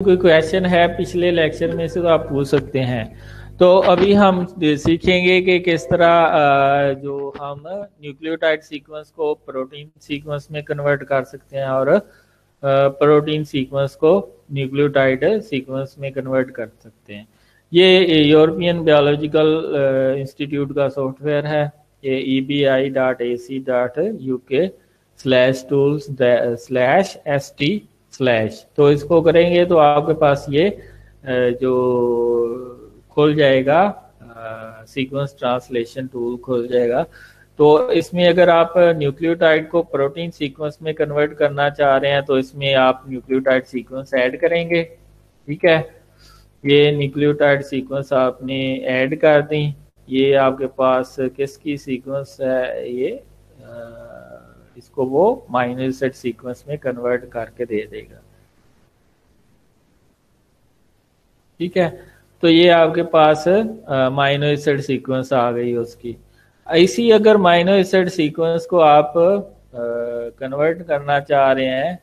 कोई क्वेश्चन है पिछले लेक्चर में से तो आप पूछ सकते हैं। तो अभी हम सीखेंगे कि किस तरह जो हम न्यूक्लियोटाइड सीक्वेंस को प्रोटीन सीक्वेंस में कन्वर्ट कर सकते हैं और प्रोटीन सीक्वेंस को न्यूक्लियोटाइड सीक्वेंस में कन्वर्ट कर सकते हैं। ये यूरोपियन बायोलॉजिकल इंस्टीट्यूट का सॉफ्टवेयर है। ये ebi.ac.uk/tools/st/ तो इसको करेंगे तो आपके पास ये जो खुल जाएगा, सीक्वेंस ट्रांसलेशन टूल खुल जाएगा। तो इसमें अगर आप न्यूक्लियोटाइड को प्रोटीन सीक्वेंस में कन्वर्ट करना चाह रहे हैं तो इसमें आप न्यूक्लियोटाइड सीक्वेंस ऐड करेंगे। ठीक है, ये न्यूक्लियोटाइड सीक्वेंस आपने ऐड कर दी। ये आपके पास किसकी सीक्वेंस है, ये इसको वो माइनर एसिड सीक्वेंस में कन्वर्ट करके दे देगा। ठीक है, तो ये आपके पास माइनर एसिड सीक्वेंस आ गई उसकी। ऐसी अगर माइनर एसिड सीक्वेंस को आप कन्वर्ट करना चाह रहे हैं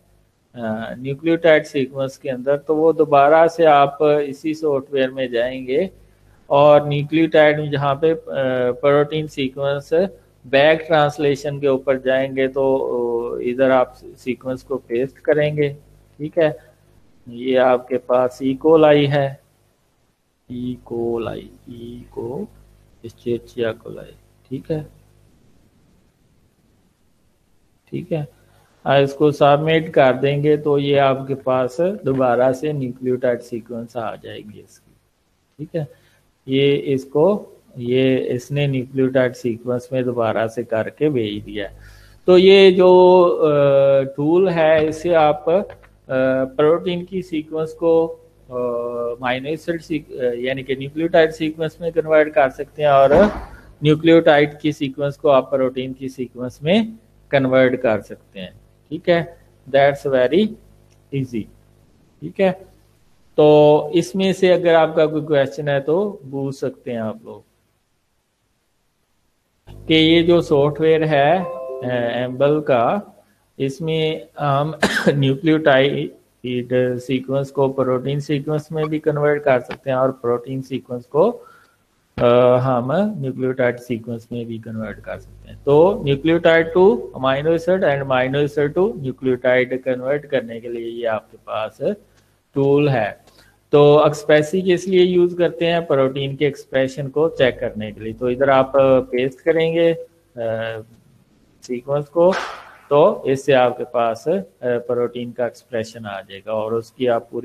न्यूक्लियोटाइड सीक्वेंस के अंदर, तो वो दोबारा से आप इसी सॉफ्टवेयर में जाएंगे और न्यूक्लियोटाइड में जहाँ पे प्रोटीन सीक्वेंस बैक ट्रांसलेशन के ऊपर जाएंगे तो इधर आप सीक्वेंस को पेस्ट करेंगे। ठीक है, ये आपके पास इकोलाई है, इकोलाई, इको एस्चेरिचिया कोलाई। ठीक है, ठीक है, इसको सबमिट कर देंगे तो ये आपके पास दोबारा से न्यूक्लियोटाइड सीक्वेंस आ जाएगी इसकी। ठीक है, ये इसने न्यूक्लियोटाइड सीक्वेंस में दोबारा से करके भेज दिया। तो ये जो टूल है इससे आप प्रोटीन की सीक्वेंस को माइनर एसिड यानी कि न्यूक्लियोटाइड सीक्वेंस में कन्वर्ट कर सकते हैं और न्यूक्लियोटाइड की सीक्वेंस को आप प्रोटीन की सीक्वेंस में कन्वर्ट कर सकते हैं। ठीक है, दैट्स वेरी इजी। ठीक है, तो इसमें से अगर आपका कोई क्वेश्चन है तो पूछ सकते हैं आप लोग कि ये जो सॉफ्टवेयर है एम्बल का, इसमें हम न्यूक्लियोटाइड सीक्वेंस को प्रोटीन सीक्वेंस में भी कन्वर्ट कर सकते हैं और प्रोटीन सीक्वेंस को हम न्यूक्लियोटाइड सीक्वेंस में भी कन्वर्ट कर सकते हैं। तो nucleotide to amino acid and amino acid to nucleotide convert करने के लिए ये आपके पास टूल है। तो एक्सप्रेसी किस लिए यूज करते हैं, प्रोटीन के एक्सप्रेशन को चेक करने के लिए। तो इधर आप पेस्ट करेंगे सीक्वेंस को तो इससे आपके पास प्रोटीन का एक्सप्रेशन आ जाएगा और उसकी आप पूरी